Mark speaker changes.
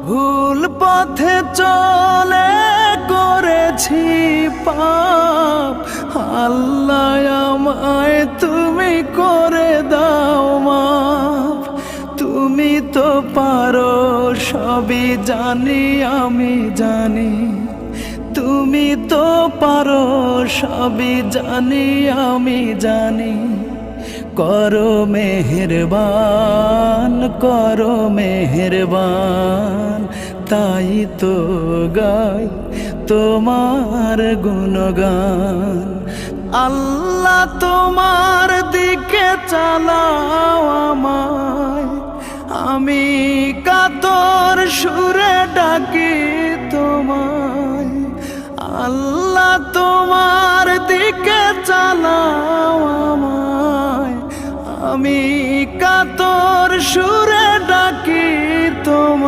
Speaker 1: ভুল পথে চলে করেছি পাপ, আল্লাহ আমায় তুমি করে দাও মাফ। তুমি তো পারো সবই জানি আমি জানি, তুমি তো পারো সবই জানি আমি জানি। করো মেহেরবান, করো মেহেরবান, তাই তো গাই তোমার গুণগান। আল্লাহ তোমার দিকে চালাও আমায়, আমি কাতর সুরে ডাকি তোমায়। আল্লাহ তোমার দিকে চালাও আমায়, আমি কাতর সুরে ডাকি তোমায়।